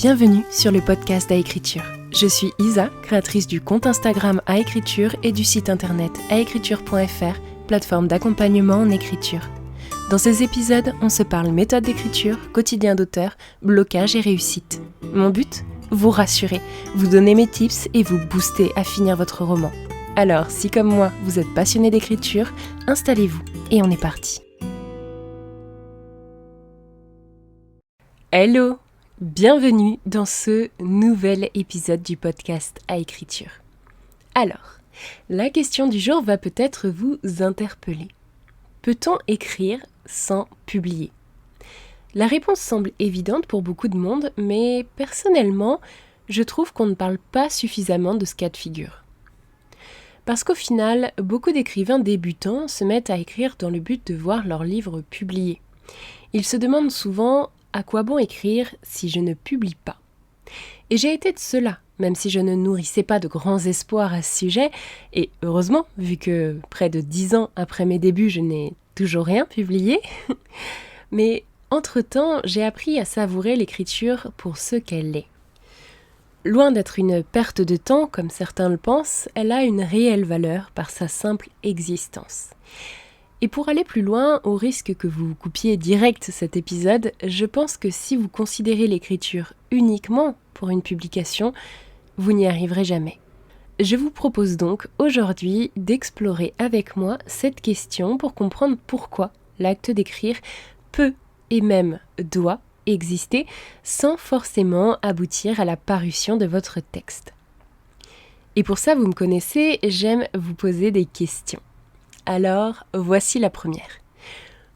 Bienvenue sur le podcast Aécriture. Je suis Isa, créatrice du compte Instagram Aécriture et du site internet aécriture.fr, plateforme d'accompagnement en écriture. Dans ces épisodes, on se parle méthode d'écriture, quotidien d'auteur, blocage et réussite. Mon but ? Vous rassurer, vous donner mes tips et vous booster à finir votre roman. Alors, si comme moi, vous êtes passionné d'écriture, installez-vous et on est parti. Hello ! Bienvenue dans ce nouvel épisode du podcast Aécriture. Alors, la question du jour va peut-être vous interpeller. Peut-on écrire sans publier ? La réponse semble évidente pour beaucoup de monde, mais personnellement, je trouve qu'on ne parle pas suffisamment de ce cas de figure. Parce qu'au final, beaucoup d'écrivains débutants se mettent à écrire dans le but de voir leur livre publié. Ils se demandent souvent « à quoi bon écrire si je ne publie pas ?» Et j'ai été de ceux-là, même si je ne nourrissais pas de grands espoirs à ce sujet, et heureusement, vu que près de 10 ans après mes débuts, je n'ai toujours rien publié. Mais entre-temps, j'ai appris à savourer l'écriture pour ce qu'elle est. Loin d'être une perte de temps, comme certains le pensent, elle a une réelle valeur par sa simple existence. Et pour aller plus loin, au risque que vous coupiez direct cet épisode, je pense que si vous considérez l'écriture uniquement pour une publication, vous n'y arriverez jamais. Je vous propose donc aujourd'hui d'explorer avec moi cette question pour comprendre pourquoi l'acte d'écrire peut et même doit exister sans forcément aboutir à la parution de votre texte. Et pour ça, vous me connaissez, j'aime vous poser des questions. Alors, voici la première.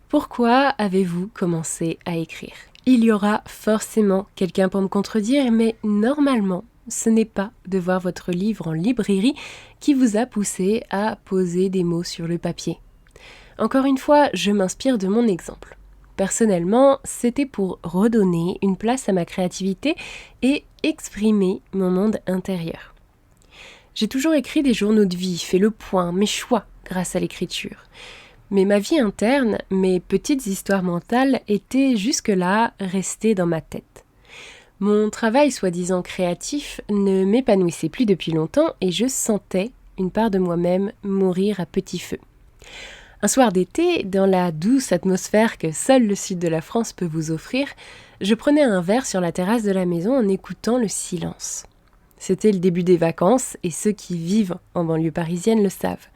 Pourquoi avez-vous commencé à écrire ? Il y aura forcément quelqu'un pour me contredire, mais normalement, ce n'est pas de voir votre livre en librairie qui vous a poussé à poser des mots sur le papier. Encore une fois, je m'inspire de mon exemple. Personnellement, c'était pour redonner une place à ma créativité et exprimer mon monde intérieur. J'ai toujours écrit des journaux de vie, fait le point, mes choix grâce à l'écriture. Mais ma vie interne, mes petites histoires mentales étaient jusque-là restées dans ma tête. Mon travail soi-disant créatif ne m'épanouissait plus depuis longtemps et je sentais une part de moi-même mourir à petit feu. Un soir d'été, dans la douce atmosphère que seul le sud de la France peut vous offrir, je prenais un verre sur la terrasse de la maison en écoutant le silence. C'était le début des vacances et ceux qui vivent en banlieue parisienne le savent.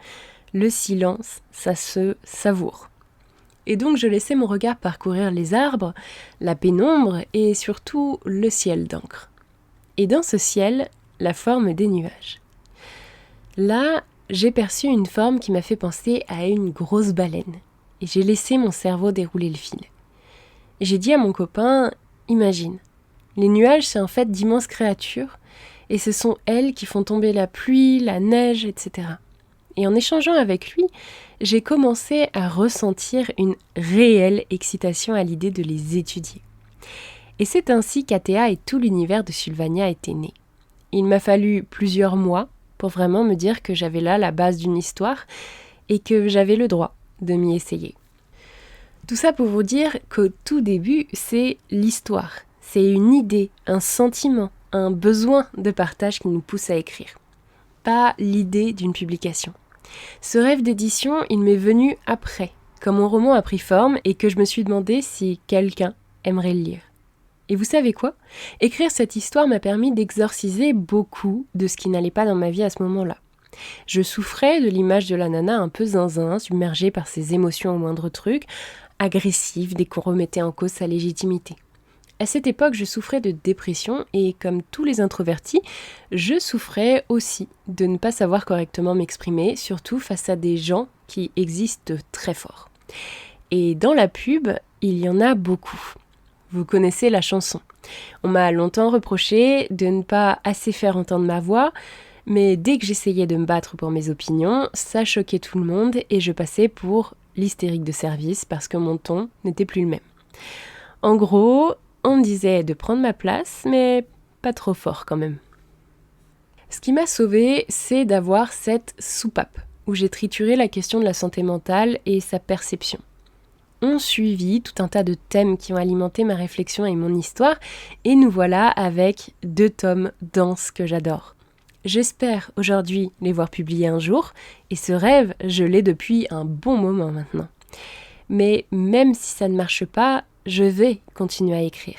Le silence, ça se savoure. Et donc je laissais mon regard parcourir les arbres, la pénombre et surtout le ciel d'encre. Et dans ce ciel, la forme des nuages. Là, j'ai perçu une forme qui m'a fait penser à une grosse baleine. Et j'ai laissé mon cerveau dérouler le fil. Et j'ai dit à mon copain, imagine, les nuages c'est en fait d'immenses créatures et ce sont elles qui font tomber la pluie, la neige, etc. Et en échangeant avec lui, j'ai commencé à ressentir une réelle excitation à l'idée de les étudier. Et c'est ainsi qu'Athéa et tout l'univers de Sylvania étaient nés. Il m'a fallu plusieurs mois pour vraiment me dire que j'avais là la base d'une histoire et que j'avais le droit de m'y essayer. Tout ça pour vous dire qu'au tout début, c'est l'histoire. C'est une idée, un sentiment, un besoin de partage qui nous pousse à écrire. Pas l'idée d'une publication. Ce rêve d'édition, il m'est venu après, quand mon roman a pris forme et que je me suis demandé si quelqu'un aimerait le lire. Et vous savez quoi ? Écrire cette histoire m'a permis d'exorciser beaucoup de ce qui n'allait pas dans ma vie à ce moment-là. Je souffrais de l'image de la nana un peu zinzin, submergée par ses émotions au moindre truc, agressive dès qu'on remettait en cause sa légitimité. À cette époque, je souffrais de dépression et, comme tous les introvertis, je souffrais aussi de ne pas savoir correctement m'exprimer, surtout face à des gens qui existent très fort. Et dans la pub, il y en a beaucoup. Vous connaissez la chanson. On m'a longtemps reproché de ne pas assez faire entendre ma voix, mais dès que j'essayais de me battre pour mes opinions, ça choquait tout le monde et je passais pour l'hystérique de service parce que mon ton n'était plus le même. En gros, on me disait de prendre ma place, mais pas trop fort quand même. Ce qui m'a sauvée, c'est d'avoir cette soupape, où j'ai trituré la question de la santé mentale et sa perception. ont suivi, tout un tas de thèmes qui ont alimenté ma réflexion et mon histoire, et nous voilà avec 2 tomes denses que j'adore. J'espère aujourd'hui les voir publiés un jour, et ce rêve, je l'ai depuis un bon moment maintenant. Mais même si ça ne marche pas, je vais continuer à écrire.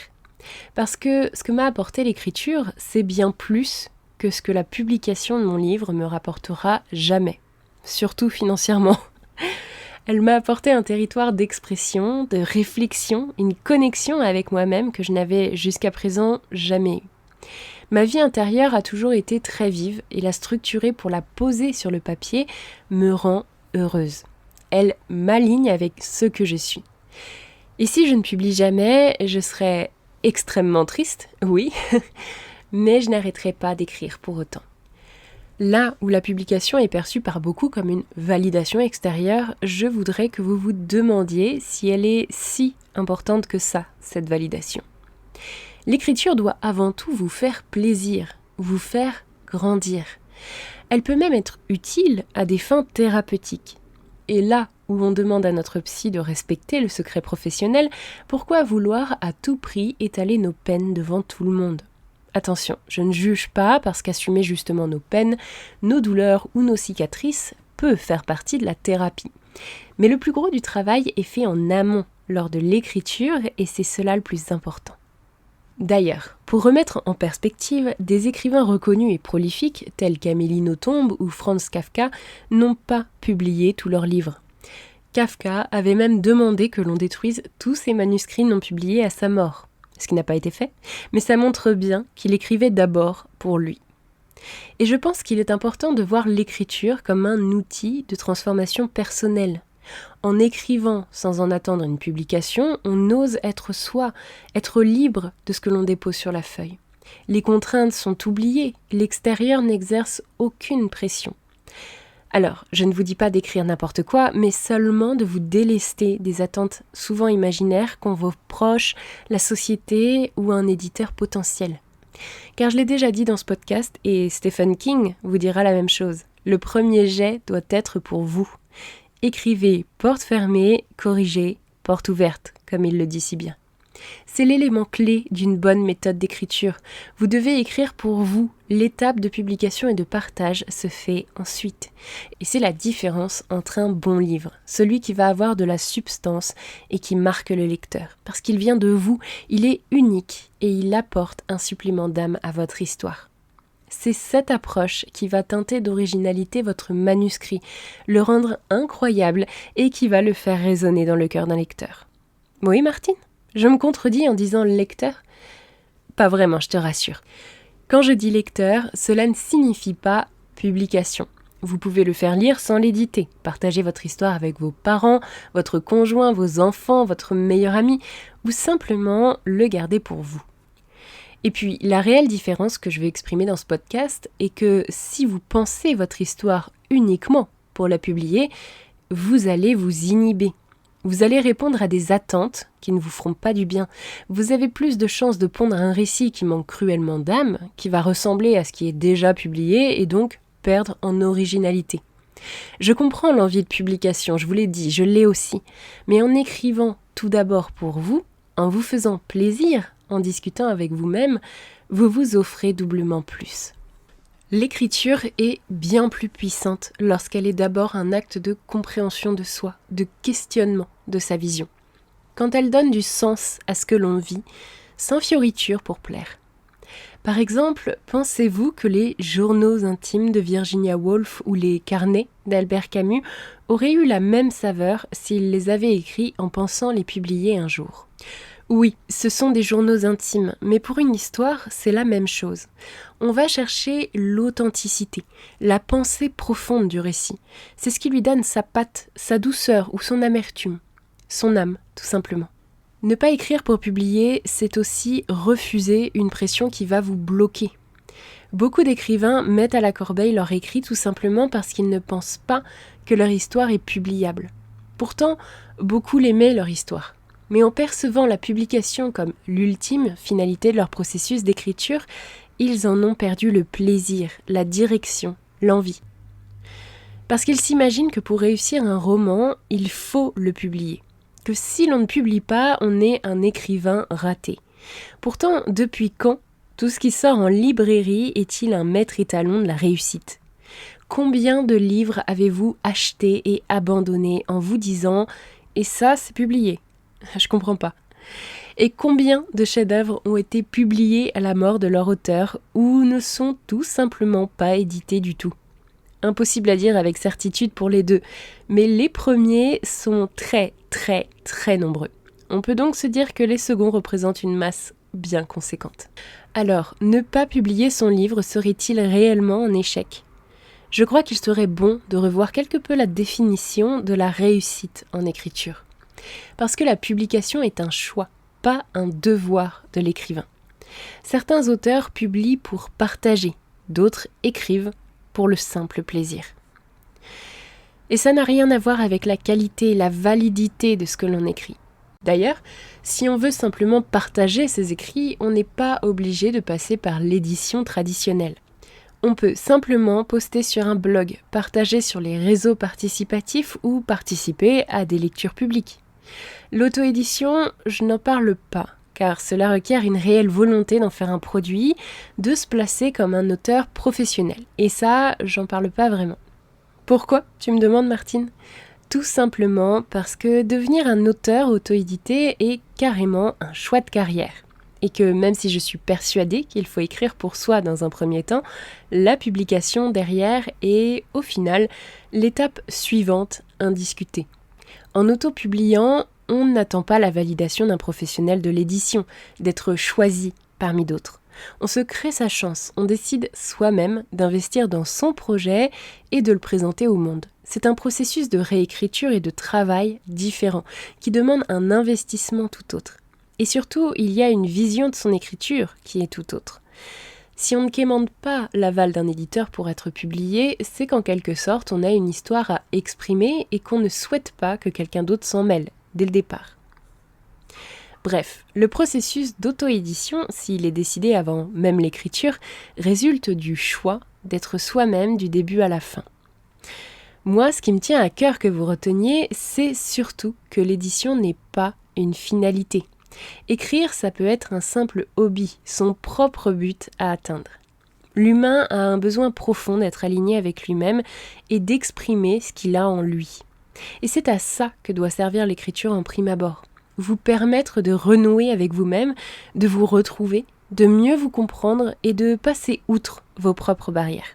Parce que ce que m'a apporté l'écriture, c'est bien plus que ce que la publication de mon livre me rapportera jamais, surtout financièrement. Elle m'a apporté un territoire d'expression, de réflexion, une connexion avec moi-même que je n'avais jusqu'à présent jamais eue. Ma vie intérieure a toujours été très vive et la structurer pour la poser sur le papier me rend heureuse. Elle m'aligne avec ce que je suis. Et si je ne publie jamais, je serai extrêmement triste, oui, mais je n'arrêterai pas d'écrire pour autant. Là où la publication est perçue par beaucoup comme une validation extérieure, je voudrais que vous vous demandiez si elle est si importante que ça, cette validation. L'écriture doit avant tout vous faire plaisir, vous faire grandir. Elle peut même être utile à des fins thérapeutiques. Et là où on demande à notre psy de respecter le secret professionnel, pourquoi vouloir à tout prix étaler nos peines devant tout le monde ? Attention, je ne juge pas parce qu'assumer justement nos peines, nos douleurs ou nos cicatrices peut faire partie de la thérapie. Mais le plus gros du travail est fait en amont, lors de l'écriture, et c'est cela le plus important. D'ailleurs, pour remettre en perspective, des écrivains reconnus et prolifiques, tels qu'Amélie Nothomb ou Franz Kafka, n'ont pas publié tous leurs livres. Kafka avait même demandé que l'on détruise tous ses manuscrits non publiés à sa mort, ce qui n'a pas été fait, mais ça montre bien qu'il écrivait d'abord pour lui. Et je pense qu'il est important de voir l'écriture comme un outil de transformation personnelle. En écrivant sans en attendre une publication, on ose être soi, être libre de ce que l'on dépose sur la feuille. Les contraintes sont oubliées, l'extérieur n'exerce aucune pression. Alors, je ne vous dis pas d'écrire n'importe quoi, mais seulement de vous délester des attentes souvent imaginaires qu'ont vos proches, la société ou un éditeur potentiel. Car je l'ai déjà dit dans ce podcast, et Stephen King vous dira la même chose. Le premier jet doit être pour vous. Écrivez porte fermée, corrigez porte ouverte, comme il le dit si bien. C'est l'élément clé d'une bonne méthode d'écriture. Vous devez écrire pour vous. L'étape de publication et de partage se fait ensuite. Et c'est la différence entre un bon livre, celui qui va avoir de la substance et qui marque le lecteur. Parce qu'il vient de vous, il est unique et il apporte un supplément d'âme à votre histoire. C'est cette approche qui va teinter d'originalité votre manuscrit, le rendre incroyable et qui va le faire résonner dans le cœur d'un lecteur. Oui, Martine ? Je me contredis en disant lecteur ? Pas vraiment, je te rassure. Quand je dis lecteur, cela ne signifie pas publication. Vous pouvez le faire lire sans l'éditer, partager votre histoire avec vos parents, votre conjoint, vos enfants, votre meilleur ami, ou simplement le garder pour vous. Et puis, la réelle différence que je vais exprimer dans ce podcast est que si vous pensez votre histoire uniquement pour la publier, vous allez vous inhiber. Vous allez répondre à des attentes qui ne vous feront pas du bien. Vous avez plus de chances de pondre un récit qui manque cruellement d'âme, qui va ressembler à ce qui est déjà publié et donc perdre en originalité. Je comprends l'envie de publication, je vous l'ai dit, je l'ai aussi. Mais en écrivant tout d'abord pour vous, en vous faisant plaisir, en discutant avec vous-même, vous vous offrez doublement plus. L'écriture est bien plus puissante lorsqu'elle est d'abord un acte de compréhension de soi, de questionnement de sa vision. Quand elle donne du sens à ce que l'on vit, sans fioriture pour plaire. Par exemple, pensez-vous que les journaux intimes de Virginia Woolf ou les carnets d'Albert Camus auraient eu la même saveur s'ils les avaient écrits en pensant les publier un jour ? Oui, ce sont des journaux intimes, mais pour une histoire, c'est la même chose. On va chercher l'authenticité, la pensée profonde du récit. C'est ce qui lui donne sa patte, sa douceur ou son amertume. Son âme, tout simplement. Ne pas écrire pour publier, c'est aussi refuser une pression qui va vous bloquer. Beaucoup d'écrivains mettent à la corbeille leur écrit tout simplement parce qu'ils ne pensent pas que leur histoire est publiable. Pourtant, beaucoup l'aimaient leur histoire. Mais en percevant la publication comme l'ultime finalité de leur processus d'écriture, ils en ont perdu le plaisir, la direction, l'envie. Parce qu'ils s'imaginent que pour réussir un roman, il faut le publier. que si l'on ne publie pas, on est un écrivain raté. Pourtant, depuis quand tout ce qui sort en librairie est-il un maître étalon de la réussite ? Combien de livres avez-vous achetés et abandonnés en vous disant « et ça, c'est publié ?» Je comprends pas. Et combien de chefs-d'œuvre ont été publiés à la mort de leur auteur ou ne sont tout simplement pas édités du tout ? Impossible à dire avec certitude pour les deux, mais les premiers sont très nombreux. On peut donc se dire que les seconds représentent une masse bien conséquente. Alors, ne pas publier son livre serait-il réellement un échec ? Je crois qu'il serait bon de revoir quelque peu la définition de la réussite en écriture. Parce que la publication est un choix, pas un devoir de l'écrivain. Certains auteurs publient pour partager, d'autres écrivent pour le simple plaisir. Et ça n'a rien à voir avec la qualité et la validité de ce que l'on écrit. D'ailleurs, si on veut simplement partager ses écrits, on n'est pas obligé de passer par l'édition traditionnelle. On peut simplement poster sur un blog, partager sur les réseaux participatifs ou participer à des lectures publiques. L'auto-édition, je n'en parle pas, car cela requiert une réelle volonté d'en faire un produit, de se placer comme un auteur professionnel. Et ça, j'en parle pas vraiment. Pourquoi, tu me demandes, Martine ? Tout simplement parce que devenir un auteur auto-édité est carrément un choix de carrière. Et que même si je suis persuadée qu'il faut écrire pour soi dans un premier temps, la publication derrière est, au final, l'étape suivante indiscutée. En auto-publiant, on n'attend pas la validation d'un professionnel de l'édition, d'être choisi parmi d'autres. On se crée sa chance, on décide soi-même d'investir dans son projet et de le présenter au monde. C'est un processus de réécriture et de travail différent, qui demande un investissement tout autre. Et surtout, il y a une vision de son écriture qui est tout autre. Si on ne quémande pas l'aval d'un éditeur pour être publié, c'est qu'en quelque sorte, on a une histoire à exprimer et qu'on ne souhaite pas que quelqu'un d'autre s'en mêle, dès le départ. Bref, le processus d'auto-édition, s'il est décidé avant même l'écriture, résulte du choix d'être soi-même du début à la fin. Moi, ce qui me tient à cœur que vous reteniez, c'est surtout que l'édition n'est pas une finalité. Écrire, ça peut être un simple hobby, son propre but à atteindre. L'humain a un besoin profond d'être aligné avec lui-même et d'exprimer ce qu'il a en lui. Et c'est à ça que doit servir l'écriture en prime abord. Vous permettre de renouer avec vous-même, de vous retrouver, de mieux vous comprendre et de passer outre vos propres barrières.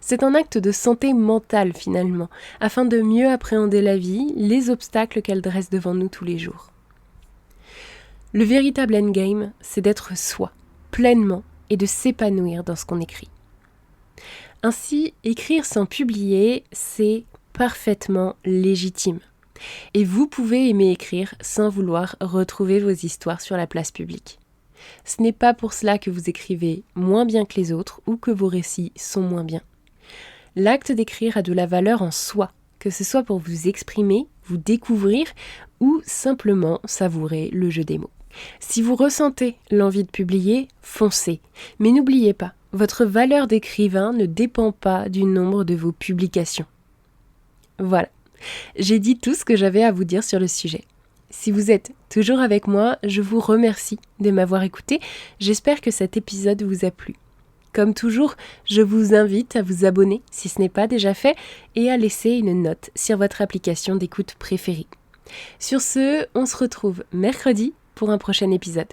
C'est un acte de santé mentale finalement, afin de mieux appréhender la vie, les obstacles qu'elle dresse devant nous tous les jours. Le véritable endgame, c'est d'être soi, pleinement, et de s'épanouir dans ce qu'on écrit. Ainsi, écrire sans publier, c'est parfaitement légitime. Et vous pouvez aimer écrire sans vouloir retrouver vos histoires sur la place publique. Ce n'est pas pour cela que vous écrivez moins bien que les autres ou que vos récits sont moins bien. L'acte d'écrire a de la valeur en soi, que ce soit pour vous exprimer, vous découvrir ou simplement savourer le jeu des mots. Si vous ressentez l'envie de publier, foncez. Mais n'oubliez pas, votre valeur d'écrivain ne dépend pas du nombre de vos publications. Voilà, j'ai dit tout ce que j'avais à vous dire sur le sujet. Si vous êtes toujours avec moi, je vous remercie de m'avoir écouté. J'espère que cet épisode vous a plu. Comme toujours, je vous invite à vous abonner si ce n'est pas déjà fait et à laisser une note sur votre application d'écoute préférée. Sur ce, on se retrouve mercredi pour un prochain épisode.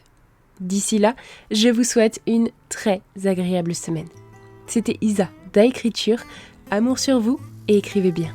D'ici là, je vous souhaite une très agréable semaine. C'était Isa d'Aécriture. Amour sur vous et écrivez bien.